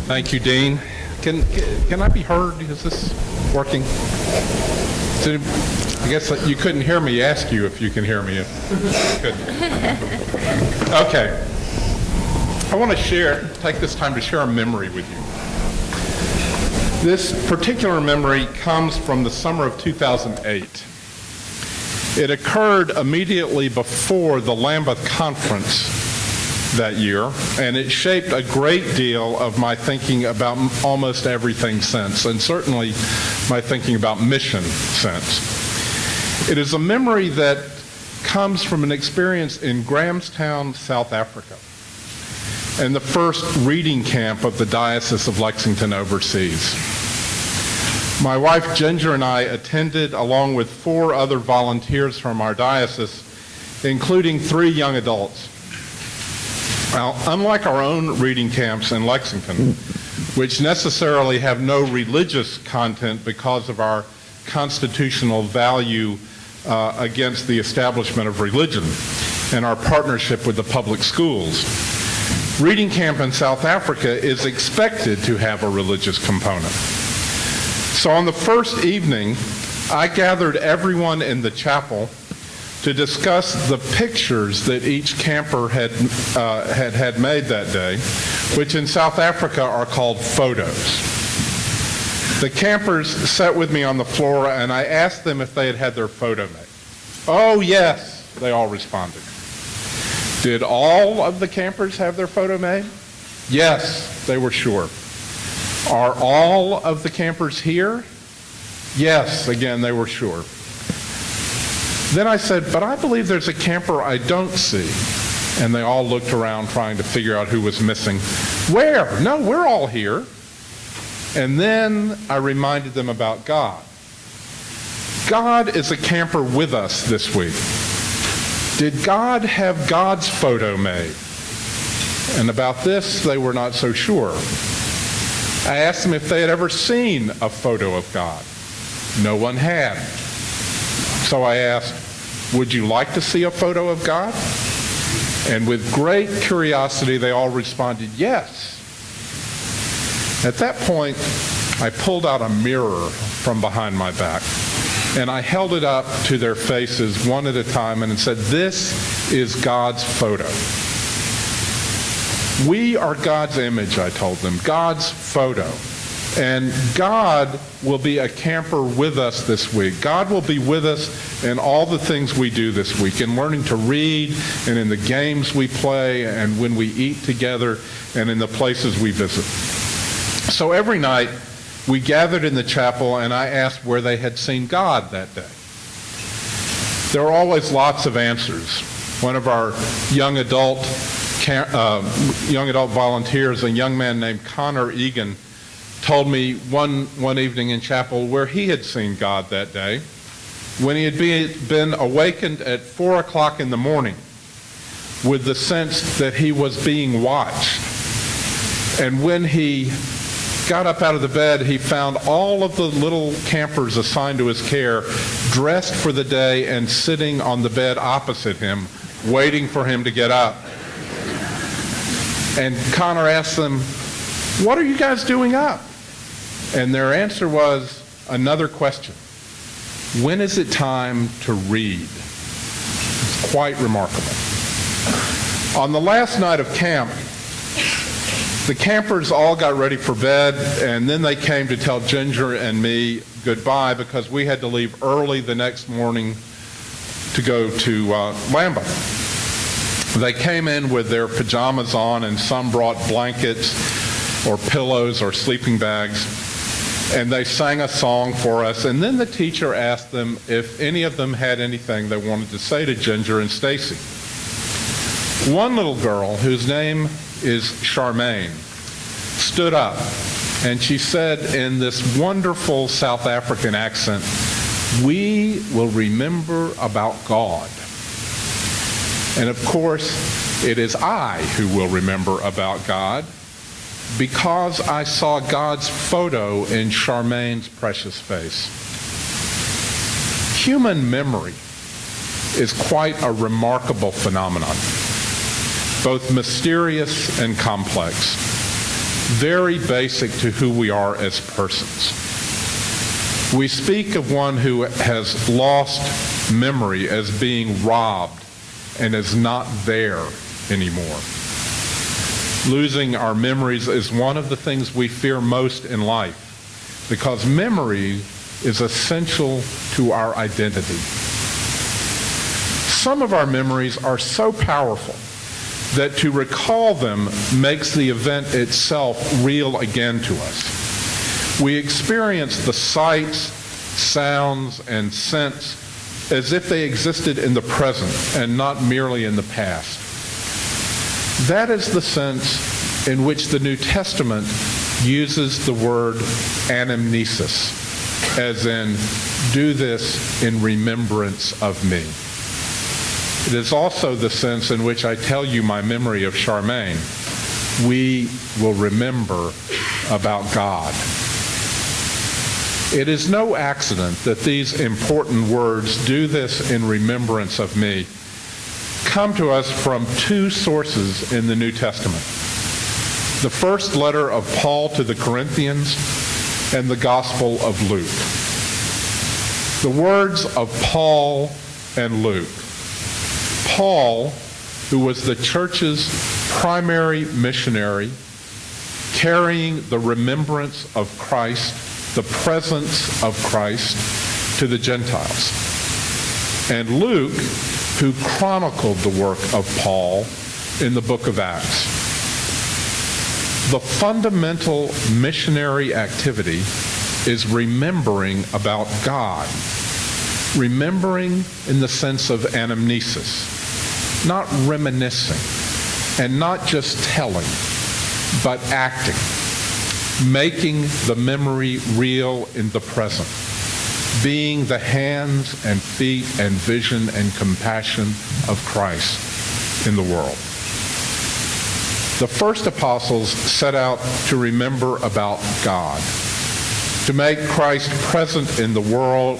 Thank you, Dean. Can I be heard? Is this working? I guess you couldn't hear me ask you if you can hear me. Okay. I want to take this time to share a memory with you. This particular memory comes from the summer of 2008. It occurred immediately before the Lambeth Conference that year, and it shaped a great deal of my thinking about almost everything since, and certainly my thinking about mission since. It is a memory that comes from an experience in Grahamstown, South Africa, and the first reading camp of the Diocese of Lexington overseas. My wife Ginger and I attended along with 4 other volunteers from our diocese, including 3 young adults. Now, unlike our own reading camps in Lexington, which necessarily have no religious content because of our constitutional value against the establishment of religion and our partnership with the public schools, reading camp in South Africa is expected to have a religious component. So on the first evening, I gathered everyone in the chapel to discuss the pictures that each camper had made that day, which in South Africa are called photos. The campers sat with me on the floor, and I asked them if they had had their photo made. "Oh, yes," they all responded. Did all of the campers have their photo made? Yes, they were sure. Are all of the campers here? Yes, again, they were sure. Then I said, "But I believe there's a camper I don't see." And they all looked around trying to figure out who was missing. "Where? No, we're all here." And then I reminded them about God. God is a camper with us this week. Did God have God's photo made? And about this, they were not so sure. I asked them if they had ever seen a photo of God. No one had. So I asked, "Would you like to see a photo of God?" And with great curiosity, they all responded, "Yes." At that point, I pulled out a mirror from behind my back, and I held it up to their faces one at a time and said, "This is God's photo." We are God's image, I told them, God's photo. And God will be a camper with us this week. God will be with us in all the things we do this week, in learning to read, and in the games we play, and when we eat together, and in the places we visit. So every night, we gathered in the chapel, and I asked where they had seen God that day. There were always lots of answers. One of our young adult volunteers, a young man named Connor Egan, told me one evening in chapel where he had seen God that day, when he had been awakened at 4 o'clock in the morning with the sense that he was being watched. And when he got up out of the bed, he found all of the little campers assigned to his care dressed for the day and sitting on the bed opposite him, waiting for him to get up. And Connor asked them, "What are you guys doing up?" And their answer was another question. When is it time to read? It's quite remarkable. On the last night of camp, the campers all got ready for bed, and then they came to tell Ginger and me goodbye because we had to leave early the next morning to go to Lambeth. They came in with their pajamas on, and some brought blankets or pillows or sleeping bags, and they sang a song for us. And then the teacher asked them if any of them had anything they wanted to say to Ginger and Stacy. One little girl, whose name is Charmaine, stood up, and she said in this wonderful South African accent, "We will remember about God." And of course, it is I who will remember about God, because I saw God's photo in Charmaine's precious face. Human memory is quite a remarkable phenomenon, both mysterious and complex. very basic to who we are as persons. We speak of one who has lost memory as being robbed and is not there anymore. Losing our memories is one of the things we fear most in life because memory is essential to our identity. Some of our memories are so powerful that to recall them makes the event itself real again to us. We experience the sights, sounds, and scents as if they existed in the present and not merely in the past. That is the sense in which the New Testament uses the word anamnesis, as in, do this in remembrance of me. It is also the sense in which I tell you my memory of Charmaine. We will remember about God. It is no accident that these important words, do this in remembrance of me, come to us from two sources in the New Testament. The first letter of Paul to the Corinthians and the Gospel of Luke. The words of Paul and Luke. Paul, who was the church's primary missionary, carrying the remembrance of Christ, the presence of Christ to the Gentiles. And Luke, who chronicled the work of Paul in the book of Acts. The fundamental missionary activity is remembering about God. Remembering in the sense of anamnesis, not reminiscing, and not just telling, but acting, making the memory real in the present, being the hands and feet and vision and compassion of Christ in the world. The first apostles set out to remember about God, to make Christ present in the world,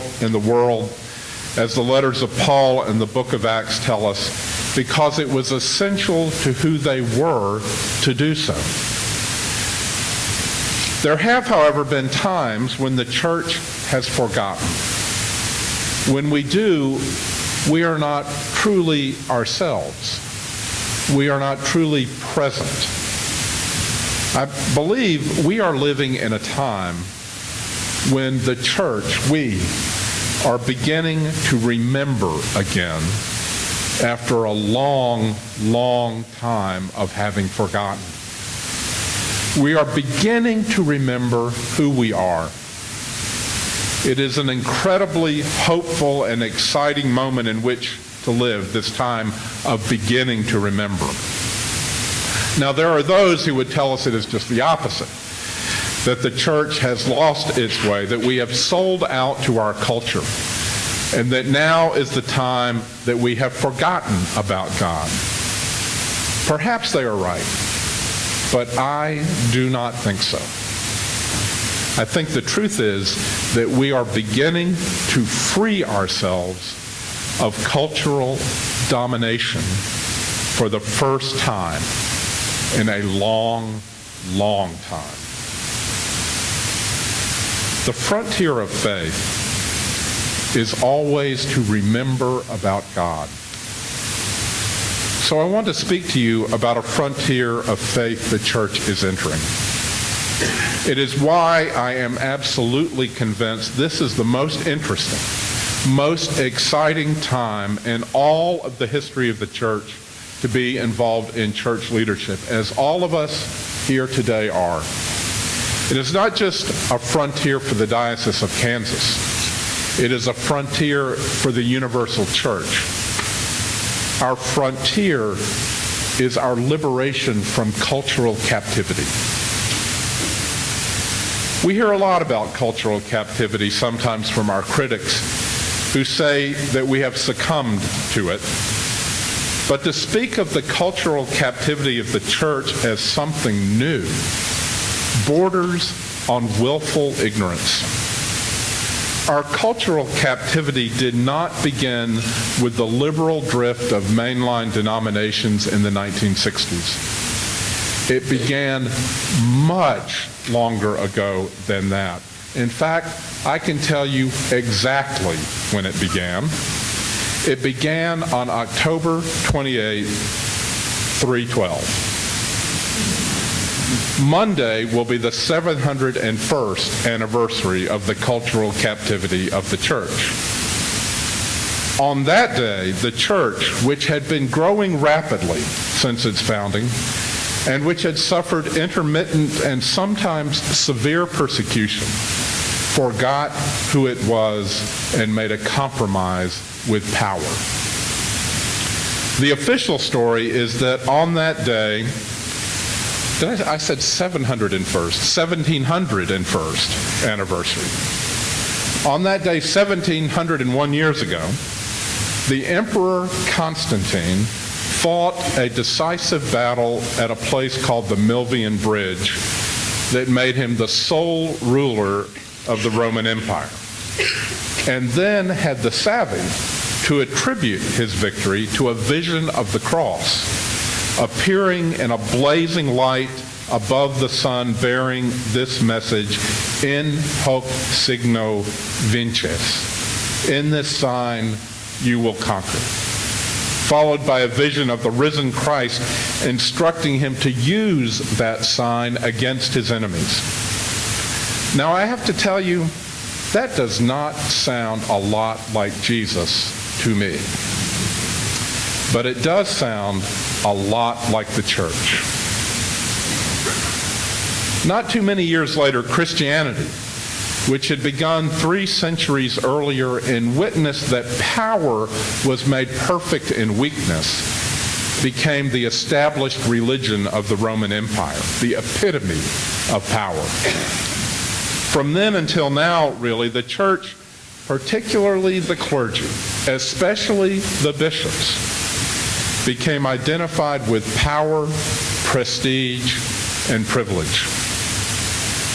as the letters of Paul and the book of Acts tell us, because it was essential to who they were to do so. There have, however, been times when the church has forgotten. When we do, we are not truly ourselves. We are not truly present. I believe we are living in a time when the church, we, are beginning to remember again after a long, long time of having forgotten. We are beginning to remember who we are. It is an incredibly hopeful and exciting moment in which to live, this time of beginning to remember. Now, there are those who would tell us it is just the opposite, that the church has lost its way, that we have sold out to our culture, and that now is the time that we have forgotten about God. Perhaps they are right, but I do not think so. I think the truth is that we are beginning to free ourselves of cultural domination for the first time in a long, long time. The frontier of faith is always to remember about God. So I want to speak to you about a frontier of faith the church is entering. It is why I am absolutely convinced this is the most interesting, most exciting time in all of the history of the church to be involved in church leadership, as all of us here today are. It is not just a frontier for the Diocese of Kansas. It is a frontier for the universal church. Our frontier is our liberation from cultural captivity. We hear a lot about cultural captivity, sometimes from our critics, who say that we have succumbed to it. But to speak of the cultural captivity of the church as something new borders on willful ignorance. Our cultural captivity did not begin with the liberal drift of mainline denominations in the 1960s. It began much longer ago than that. In fact, I can tell you exactly when it began. It began on October 28, 312. Monday will be the 701st anniversary of the cultural captivity of the church. On that day, the church, which had been growing rapidly since its founding, and which had suffered intermittent and sometimes severe persecution, forgot who it was and made a compromise with power. The official story is that on that day, I said 1701st anniversary. On that day, 1701 years ago, the Emperor Constantine fought a decisive battle at a place called the Milvian Bridge that made him the sole ruler of the Roman Empire, and then had the savvy to attribute his victory to a vision of the cross, appearing in a blazing light above the sun, bearing this message, in hoc signo vinces. In this sign you will conquer. Followed by a vision of the risen Christ instructing him to use that sign against his enemies. Now I have to tell you, that does not sound a lot like Jesus to me. But it does sound a lot like the church. Not too many years later, Christianity, which had begun 3 centuries earlier and witnessed that power was made perfect in weakness, became the established religion of the Roman Empire, the epitome of power. From then until now, really, the church, particularly the clergy, especially the bishops, became identified with power, prestige, and privilege.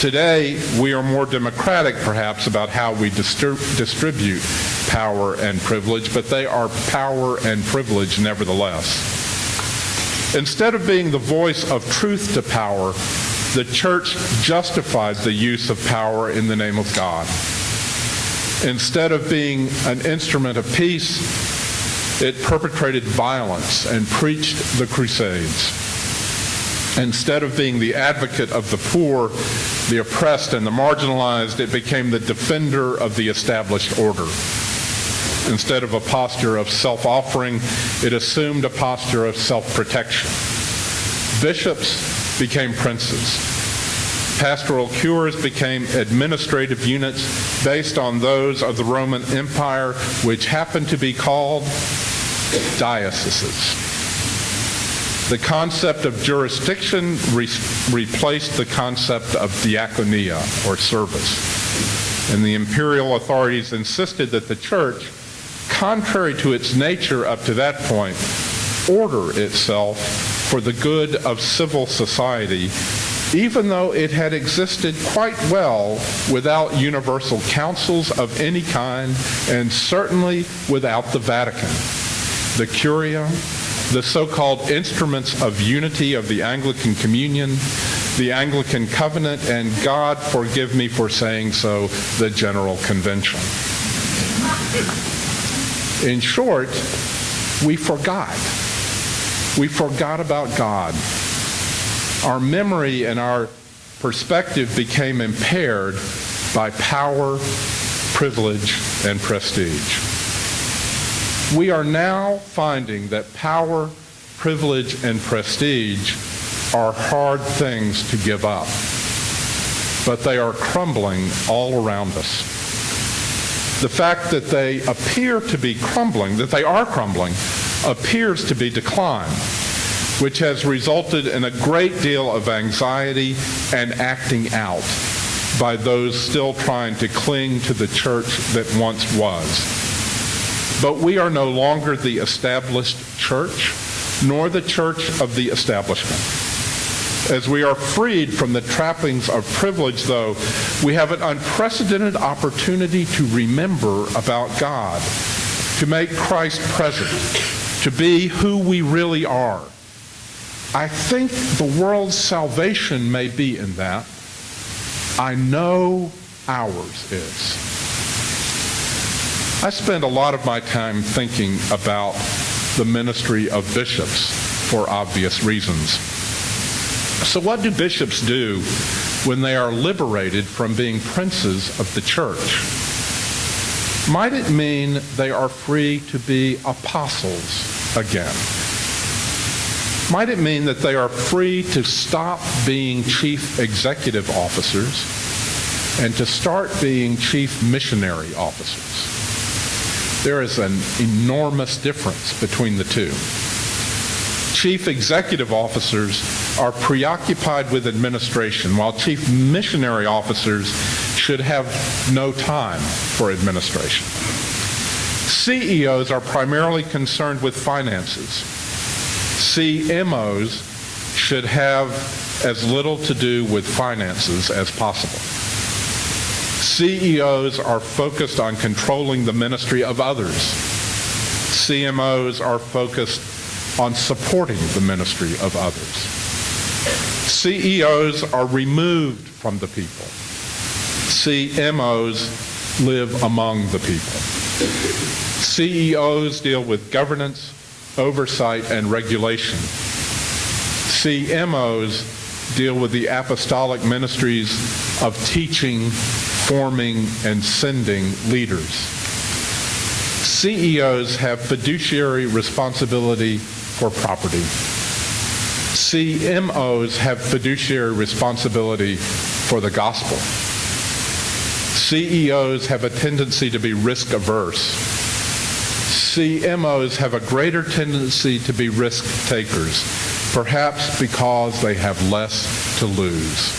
Today, we are more democratic, perhaps, about how we distribute power and privilege, but they are power and privilege nevertheless. Instead of being the voice of truth to power, the church justified the use of power in the name of God. Instead of being an instrument of peace, it perpetrated violence and preached the Crusades. Instead of being the advocate of the poor, the oppressed, and the marginalized, it became the defender of the established order. Instead of a posture of self-offering, it assumed a posture of self-protection. Bishops became princes. Pastoral cures became administrative units based on those of the Roman Empire, which happened to be called dioceses. The concept of jurisdiction replaced the concept of diaconia, or service. And the imperial authorities insisted that the church, contrary to its nature up to that point, order itself for the good of civil society, even though it had existed quite well without universal councils of any kind, and certainly without the Vatican, the Curia, the so-called instruments of unity of the Anglican Communion, the Anglican Covenant, and, God forgive me for saying so, the General Convention. In short, we forgot. We forgot about God. Our memory and our perspective became impaired by power, privilege, and prestige. We are now finding that power, privilege, and prestige are hard things to give up, but they are crumbling all around us. The fact that they appear to be crumbling, that they are crumbling, appears to be decline, which has resulted in a great deal of anxiety and acting out by those still trying to cling to the church that once was. But we are no longer the established church, nor the church of the establishment. As we are freed from the trappings of privilege, though, we have an unprecedented opportunity to remember about God, to make Christ present, to be who we really are. I think the world's salvation may be in that. I know ours is. I spend a lot of my time thinking about the ministry of bishops for obvious reasons. So what do bishops do when they are liberated from being princes of the church? Might it mean they are free to be apostles again? Might it mean that they are free to stop being chief executive officers and to start being chief missionary officers? There is an enormous difference between the two. Chief executive officers are preoccupied with administration, while chief missionary officers should have no time for administration. CEOs are primarily concerned with finances. CMOs should have as little to do with finances as possible. CEOs are focused on controlling the ministry of others. CMOs are focused on supporting the ministry of others. CEOs are removed from the people. CMOs live among the people. CEOs deal with governance, oversight, and regulation. CMOs deal with the apostolic ministries of teaching, forming, and sending leaders. CEOs have fiduciary responsibility for property. CMOs have fiduciary responsibility for the gospel. CEOs have a tendency to be risk averse. CMOs have a greater tendency to be risk takers, perhaps because they have less to lose.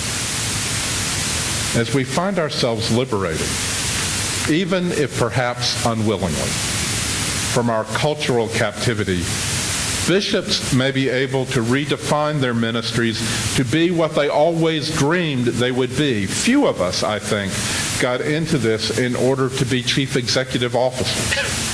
As we find ourselves liberated, even if perhaps unwillingly, from our cultural captivity, bishops may be able to redefine their ministries to be what they always dreamed they would be. Few of us, I think, got into this in order to be chief executive officers.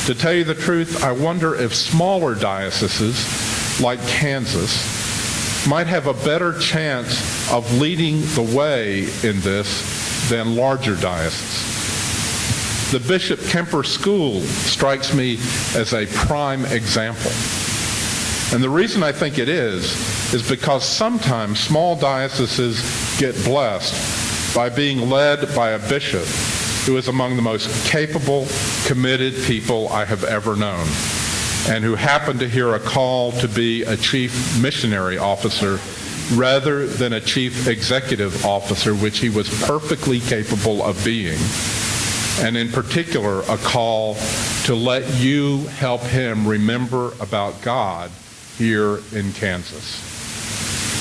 To tell you the truth, I wonder if smaller dioceses like Kansas might have a better chance of leading the way in this than larger dioceses. The Bishop Kemper School strikes me as a prime example. And the reason I think it is because sometimes small dioceses get blessed by being led by a bishop who is among the most capable, committed people I have ever known, and who happened to hear a call to be a chief missionary officer rather than a chief executive officer, which he was perfectly capable of being, and in particular, a call to let you help him remember about God here in Kansas.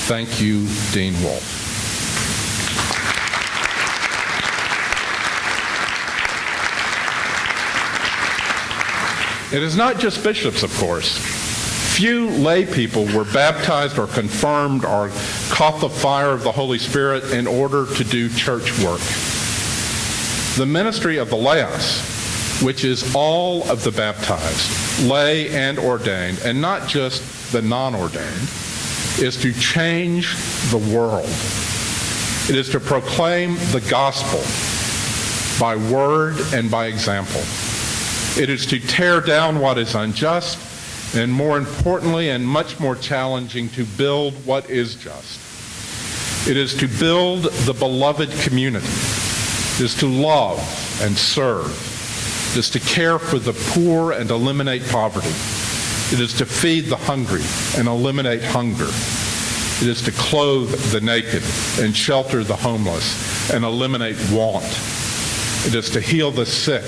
Thank you, Dean Wolf. It is not just bishops, of course. Few lay people were baptized or confirmed or caught the fire of the Holy Spirit in order to do church work. The ministry of the laos, which is all of the baptized, lay and ordained, and not just the non-ordained, is to change the world. It is to proclaim the gospel by word and by example. It is to tear down what is unjust, and more importantly and much more challenging, to build what is just. It is to build the beloved community. It is to love and serve. It is to care for the poor and eliminate poverty. It is to feed the hungry and eliminate hunger. It is to clothe the naked and shelter the homeless and eliminate want. It is to heal the sick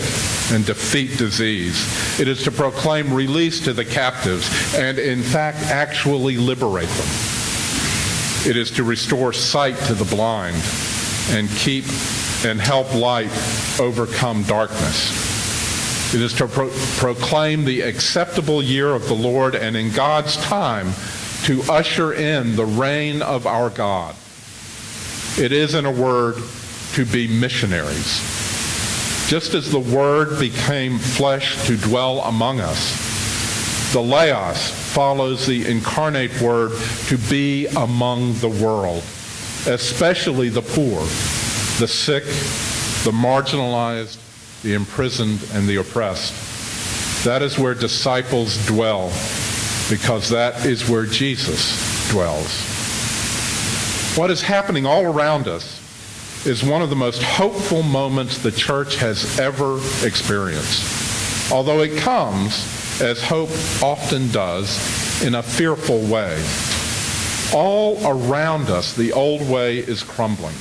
and defeat disease. It is to proclaim release to the captives and, in fact, actually liberate them. It is to restore sight to the blind and keep and help light overcome darkness. It is to proclaim the acceptable year of the Lord, and in God's time to usher in the reign of our God. It is, in a word, to be missionaries. Just as the Word became flesh to dwell among us, The laos follows the incarnate word to be among the world, especially the poor, the sick, the marginalized, the imprisoned, and the oppressed. That is where disciples dwell, because that is where Jesus dwells. What is happening all around us is one of the most hopeful moments the church has ever experienced, although it comes, as hope often does, in a fearful way. All around us, the old way is crumbling,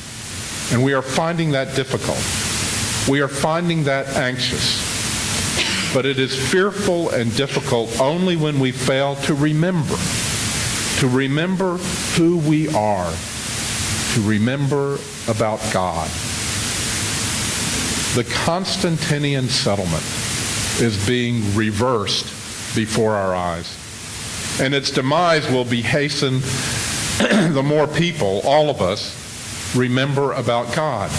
and we are finding that difficult. We are finding that anxious. But it is fearful and difficult only when we fail to remember who we are, to remember about God. The Constantinian settlement is being reversed before our eyes, and its demise will be hastened the more people, all of us, remember about God.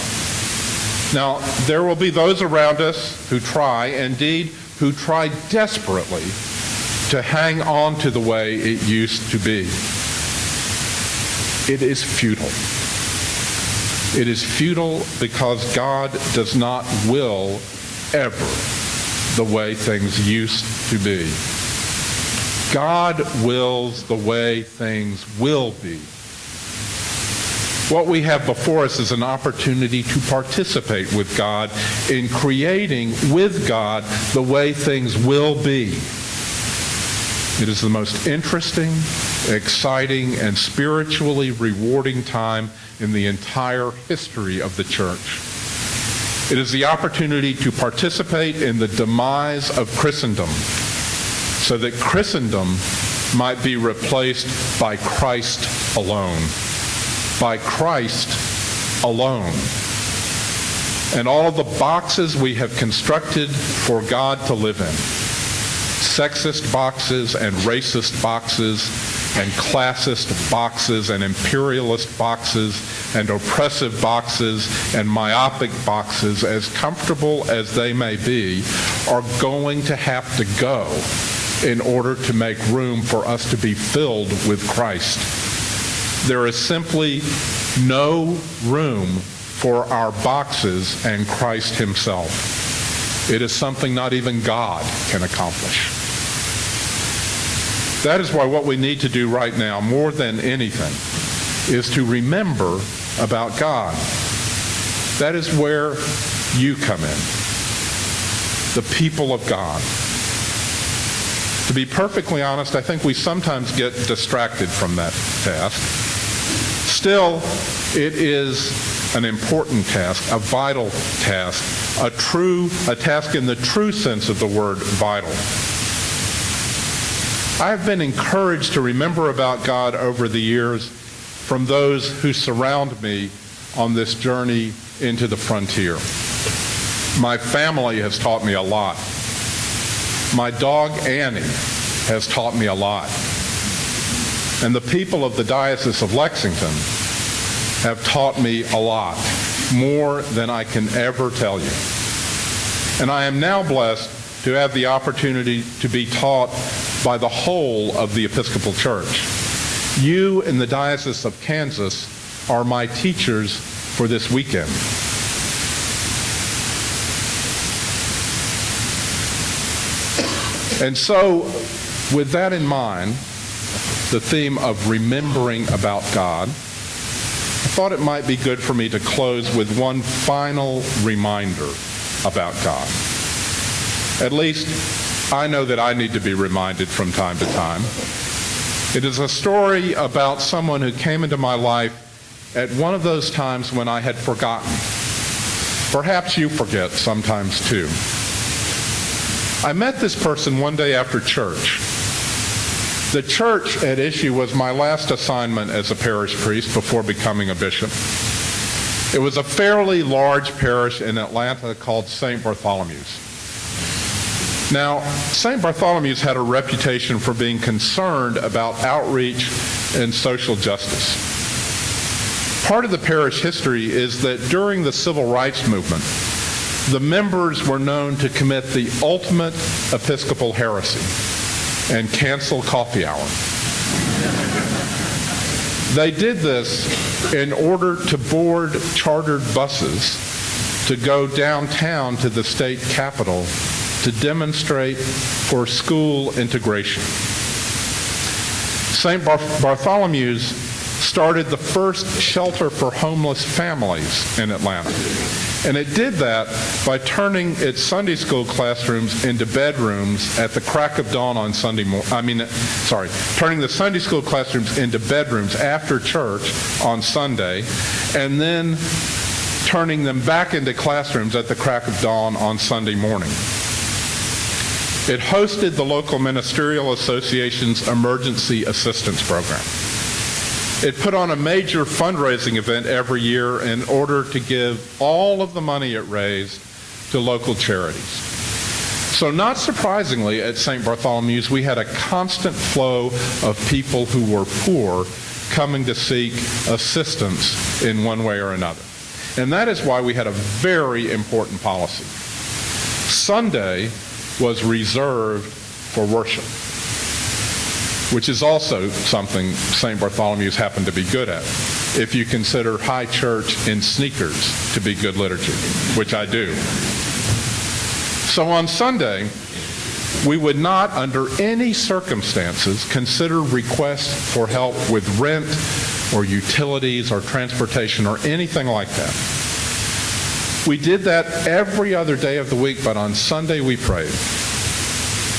Now, there will be those around us who try, indeed, who try desperately to hang on to the way it used to be. It is futile. It is futile because God does not will ever the way things used to be. God wills the way things will be. What we have before us is an opportunity to participate with God in creating with God the way things will be. It is the most interesting, exciting, and spiritually rewarding time in the entire history of the church. It is the opportunity to participate in the demise of Christendom so that Christendom might be replaced by Christ alone. By Christ alone. And all of the boxes we have constructed for God to live in, sexist boxes and racist boxes and classist boxes and imperialist boxes and oppressive boxes and myopic boxes, as comfortable as they may be, are going to have to go in order to make room for us to be filled with Christ. There is simply no room for our boxes and Christ himself. It is something not even God can accomplish. That is why what we need to do right now, more than anything, is to remember about God. That is where you come in, the people of God. To be perfectly honest, I think we sometimes get distracted from that task. Still, it is an important task, a vital task, a task in the true sense of the word vital. I have been encouraged to remember about God over the years from those who surround me on this journey into the frontier. My family has taught me a lot. My dog Annie has taught me a lot. And the people of the Diocese of Lexington have taught me a lot, more than I can ever tell you. And I am now blessed to have the opportunity to be taught by the whole of the Episcopal Church. You in the Diocese of Kansas are my teachers for this weekend. And so, with that in mind, the theme of remembering about God, I thought it might be good for me to close with one final reminder about God. At least, I know that I need to be reminded from time to time. It is a story about someone who came into my life at one of those times when I had forgotten. Perhaps you forget sometimes too. I met this person one day after church. The church at issue was my last assignment as a parish priest before becoming a bishop. It was a fairly large parish in Atlanta called St. Bartholomew's. Now, St. Bartholomew's had a reputation for being concerned about outreach and social justice. Part of the parish history is that during the civil rights movement, the members were known to commit the ultimate Episcopal heresy. and cancel coffee hour. They did this in order to board chartered buses to go downtown to the state capitol to demonstrate for school integration. St. Bartholomew's started the first shelter for homeless families in Atlanta. And it did that by turning its Sunday school classrooms into bedrooms at the crack of dawn on turning the Sunday school classrooms into bedrooms after church on Sunday, and then turning them back into classrooms at the crack of dawn on Sunday morning. It hosted the local ministerial association's emergency assistance program. It put on a major fundraising event every year in order to give all of the money it raised to local charities. So not surprisingly, at St. Bartholomew's, we had a constant flow of people who were poor coming to seek assistance in one way or another. And that is why we had a very important policy. Sunday was reserved for worship, which is also something St. Bartholomew's happened to be good at, if you consider high church in sneakers to be good liturgy, which I do. So on Sunday, we would not, under any circumstances, consider requests for help with rent or utilities or transportation or anything like that. We did that every other day of the week, but on Sunday we prayed.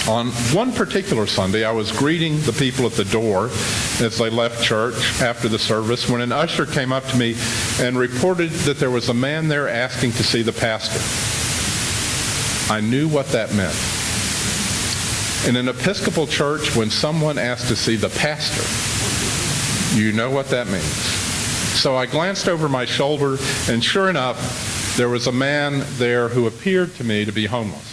On one particular Sunday, I was greeting the people at the door as they left church after the service when an usher came up to me and reported that there was a man there asking to see the pastor. I knew what that meant. In an Episcopal church, when someone asks to see the pastor, you know what that means. So I glanced over my shoulder, and sure enough, there was a man there who appeared to me to be homeless.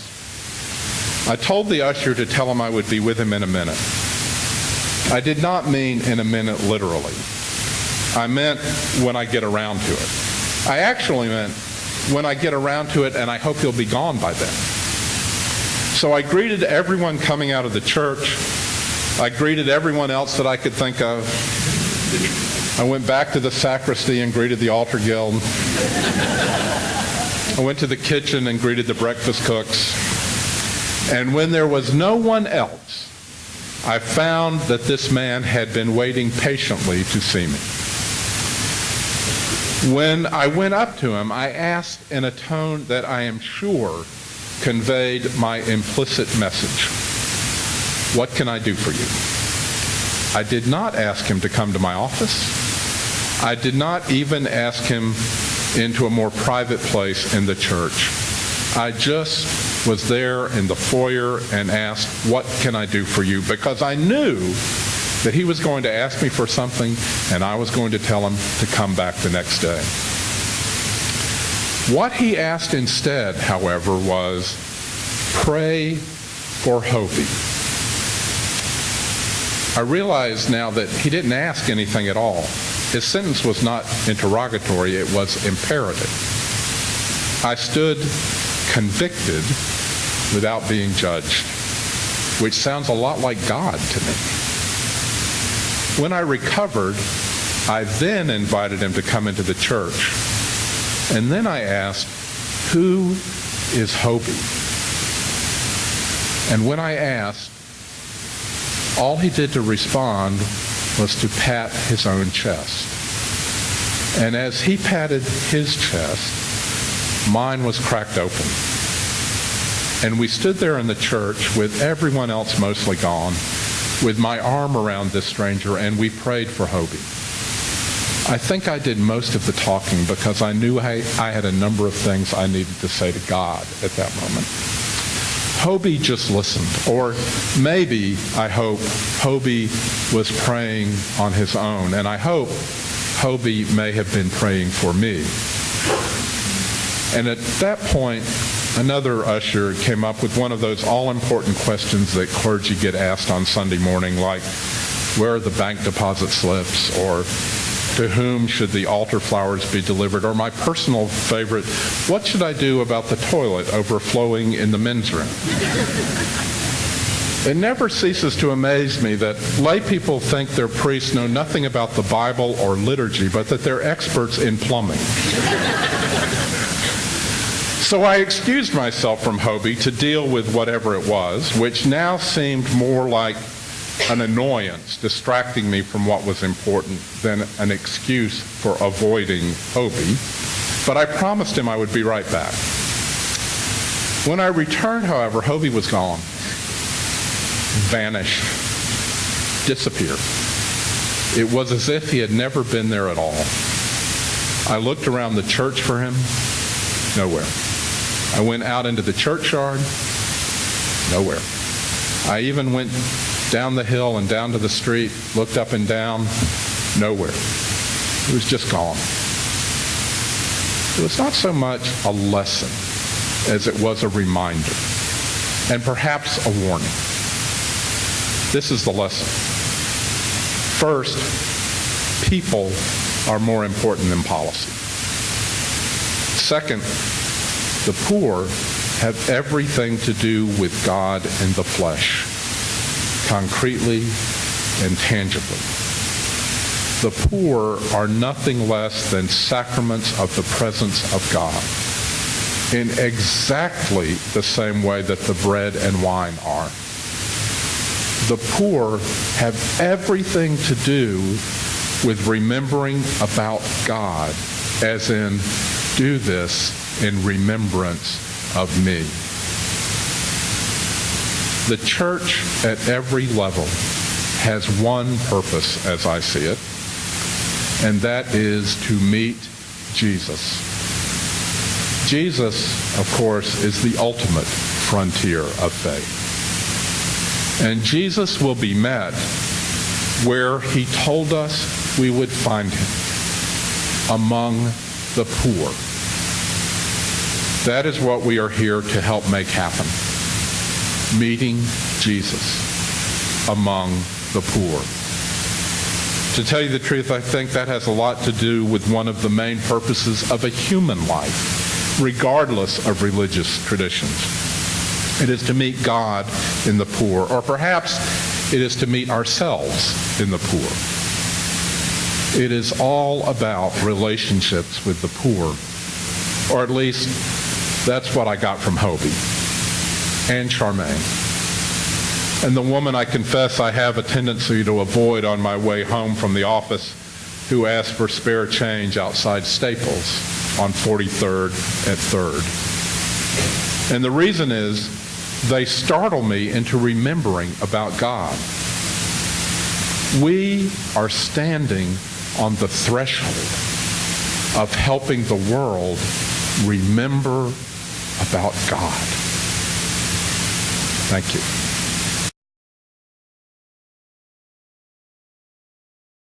I told the usher to tell him I would be with him in a minute. I did not mean in a minute literally. I meant when I get around to it. I actually meant when I get around to it, and I hope he'll be gone by then. So I greeted everyone coming out of the church. I greeted everyone else that I could think of. I went back to the sacristy and greeted the altar guild. I went to the kitchen and greeted the breakfast cooks. And when there was no one else, I found that this man had been waiting patiently to see me. When I went up to him, I asked in a tone that I am sure conveyed my implicit message, "What can I do for you?" I did not ask him to come to my office. I did not even ask him into a more private place in the church. I just was there in the foyer and asked, "What can I do for you?" Because I knew that he was going to ask me for something, and I was going to tell him to come back the next day. What he asked instead, however, was, "Pray for Hobie." I realize now that he didn't ask anything at all. His sentence was not interrogatory, it was imperative. I stood convicted without being judged, which sounds a lot like God to me. When I recovered, I then invited him to come into the church. And then I asked, "Who is Hobie?" And when I asked, all he did to respond was to pat his own chest. And as he patted his chest, mine was cracked open. And we stood there in the church with everyone else mostly gone, with my arm around this stranger, and we prayed for Hobie. I think I did most of the talking because I knew I had a number of things I needed to say to God at that moment. Hobie just listened, or maybe, I hope, Hobie was praying on his own, and I hope Hobie may have been praying for me. And at that point, another usher came up with one of those all-important questions that clergy get asked on Sunday morning, like, where are the bank deposit slips, or to whom should the altar flowers be delivered, or my personal favorite, what should I do about the toilet overflowing in the men's room? It never ceases to amaze me that lay people think their priests know nothing about the Bible or liturgy, but that they're experts in plumbing. So I excused myself from Hobie to deal with whatever it was, which now seemed more like an annoyance, distracting me from what was important, than an excuse for avoiding Hobie. But I promised him I would be right back. When I returned, however, Hobie was gone. Vanished. Disappeared. It was as if he had never been there at all. I looked around the church for him. Nowhere. I went out into the churchyard. Nowhere. I even went down the hill and down to the street, looked up and down. Nowhere. He was just gone. It was not so much a lesson as it was a reminder, and perhaps a warning. This is the lesson. First, people are more important than policy. Second, the poor have everything to do with God in the flesh, concretely and tangibly. The poor are nothing less than sacraments of the presence of God, in exactly the same way that the bread and wine are. The poor have everything to do with remembering about God, as in, do this in remembrance of me. The church at every level has one purpose, as I see it, and that is to meet Jesus. Jesus, of course, is the ultimate frontier of faith. And Jesus will be met where he told us we would find him, among the poor. That is what we are here to help make happen. Meeting Jesus among the poor. To tell you the truth, I think that has a lot to do with one of the main purposes of a human life, regardless of religious traditions. It is to meet God in the poor, or perhaps it is to meet ourselves in the poor. It is all about relationships with the poor, or at least that's what I got from Hobie and Charmaine. And the woman I confess I have a tendency to avoid on my way home from the office, who asked for spare change outside Staples on 43rd at 3rd. And the reason is they startle me into remembering about God. We are standing on the threshold of helping the world remember about God. Thank you.